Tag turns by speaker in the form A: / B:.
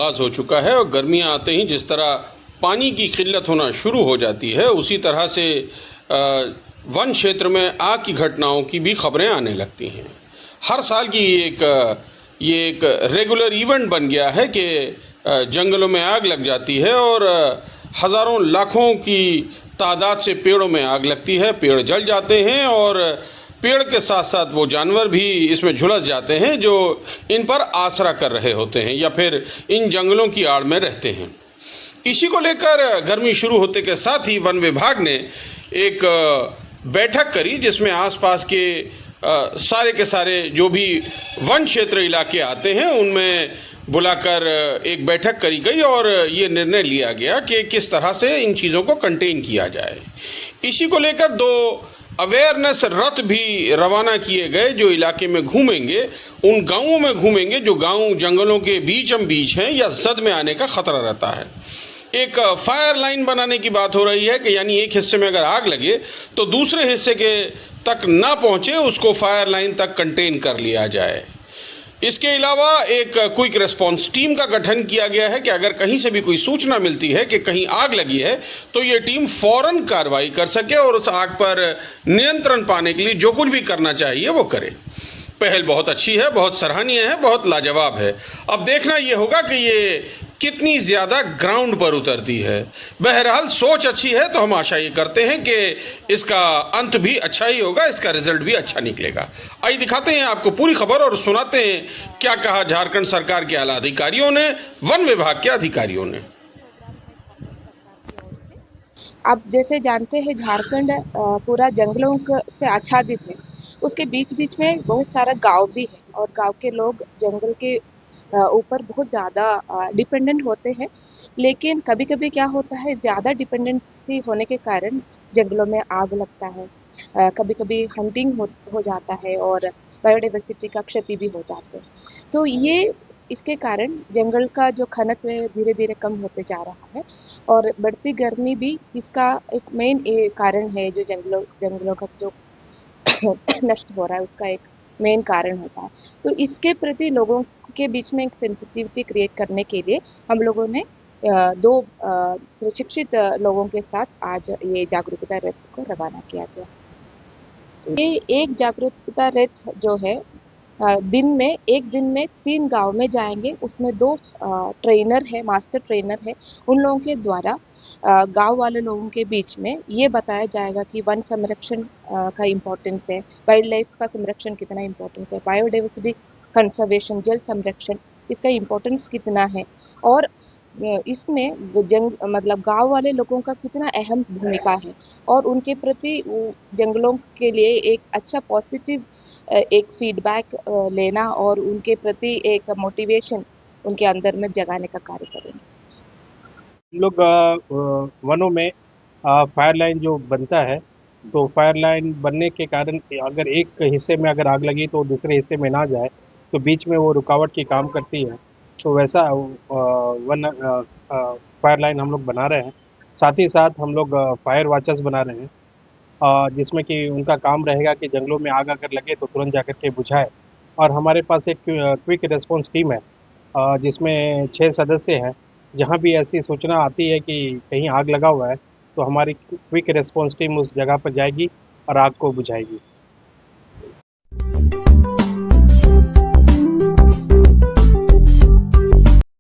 A: आगाज़ हो चुका है और गर्मियां आते ही जिस तरह पानी की किल्लत होना शुरू हो जाती है, उसी तरह से वन क्षेत्र में आग की घटनाओं की भी खबरें आने लगती हैं। हर साल की ये एक रेगुलर इवेंट बन गया है कि जंगलों में आग लग जाती है और हज़ारों लाखों की तादाद से पेड़ों में आग लगती है, पेड़ जल जाते हैं और पेड़ के साथ साथ वो जानवर भी इसमें झुलस जाते हैं जो इन पर आसरा कर रहे होते हैं या फिर इन जंगलों की आड़ में रहते हैं। इसी को लेकर गर्मी शुरू होते के साथ ही वन विभाग ने एक बैठक करी जिसमें आसपास के सारे के सारे जो भी वन क्षेत्र इलाके आते हैं उनमें बुलाकर एक बैठक करी गई और ये निर्णय लिया गया कि किस तरह से इन चीज़ों को कंटेन किया जाए। इसी को लेकर 2 अवेयरनेस रथ भी रवाना किए गए जो इलाके में घूमेंगे, उन गांवों में घूमेंगे जो गांव जंगलों के बीचम बीच हैं या जद में आने का खतरा रहता है। एक फायर लाइन बनाने की बात हो रही है कि यानी एक हिस्से में अगर आग लगे तो दूसरे हिस्से के तक ना पहुंचे, उसको फायर लाइन तक कंटेन कर लिया जाए। इसके अलावा एक क्विक रिस्पांस टीम का गठन किया गया है कि अगर कहीं से भी कोई सूचना मिलती है कि कहीं आग लगी है तो ये टीम फौरन कार्रवाई कर सके और उस आग पर नियंत्रण पाने के लिए जो कुछ भी करना चाहिए वो करे। पहल बहुत अच्छी है, बहुत सराहनीय है, बहुत लाजवाब है। अब देखना ये होगा कि ये कितनी ज़्यादा ग्राउंड पर उतरती है। बहरहाल सोच अच्छी है तो हम आशा ये करते हैं कि इसका अंत भी अच्छा ही होगा, इसका रिजल्ट भी अच्छा निकलेगा। आइए दिखाते हैं आपको पूरी खबर और सुनाते हैं क्या कहा झारखंड सरकार के आला अधिकारियों ने, वन विभाग के अधिकारियों ने।
B: आप जैसे जानते हैं झारखंड पूरा जंगलों से आच्छादित है। उसके बीच बीच में बहुत सारा गांव भी है और गांव के लोग जंगल के ऊपर बहुत ज़्यादा डिपेंडेंट होते हैं। लेकिन कभी कभी क्या होता है, ज़्यादा डिपेंडेंसी होने के कारण जंगलों में आग लगता है। कभी कभी हंटिंग हो जाता है और बायोडाइवर्सिटी का क्षति भी हो जाते हैं। तो ये इसके कारण जंगल का जो खनन है धीरे धीरे कम होते जा रहा है और बढ़ती गर्मी भी इसका एक मेन कारण है। जो जंगलों का जो नष्ट हो रहा है उसका एक मेन कारण होता है। तो इसके प्रति लोगों के बीच में एक सेंसिटिविटी क्रिएट करने के लिए हम लोगों ने 2 प्रशिक्षित लोगों के साथ आज ये जागरूकता रथ को रवाना किया गया। ये एक जागरूकता रथ जो है एक दिन में 3 गांव में जाएंगे। उसमें 2 ट्रेनर है, मास्टर ट्रेनर है। उन लोगों के द्वारा गांव वाले लोगों के बीच में ये बताया जाएगा कि वन संरक्षण का इम्पोर्टेंस है, वाइल्ड लाइफ का संरक्षण कितना इम्पोर्टेंस है, बायोडाइवर्सिटी कंजर्वेशन, जल संरक्षण, इसका इम्पोर्टेंस कितना है और इसमें मतलब गांव वाले लोगों का कितना अहम भूमिका है और उनके प्रति जंगलों के लिए एक अच्छा पॉजिटिव एक फीडबैक लेना और उनके प्रति एक मोटिवेशन उनके अंदर में जगाने का कार्य करेंगे।
C: हम लोग वनों में फायर लाइन जो बनता है, तो फायर लाइन बनने के कारण अगर एक हिस्से में अगर आग लगी तो दूसरे हिस्से में ना जाए, तो बीच में वो रुकावट की काम करती है। तो वैसा फायर लाइन हम लोग बना रहे हैं। साथ ही साथ हम लोग फायर वॉचर्स बना रहे हैं, जिसमें कि उनका काम रहेगा कि जंगलों में आग अगर लगे तो तुरंत जाकर के बुझाए। और हमारे पास एक क्विक रिस्पॉन्स टीम है जिसमें 6 सदस्य हैं। जहाँ भी ऐसी सूचना आती है कि कहीं आग लगा हुआ है तो हमारी क्विक रिस्पॉन्स टीम उस जगह पर जाएगी और आग को बुझाएगी।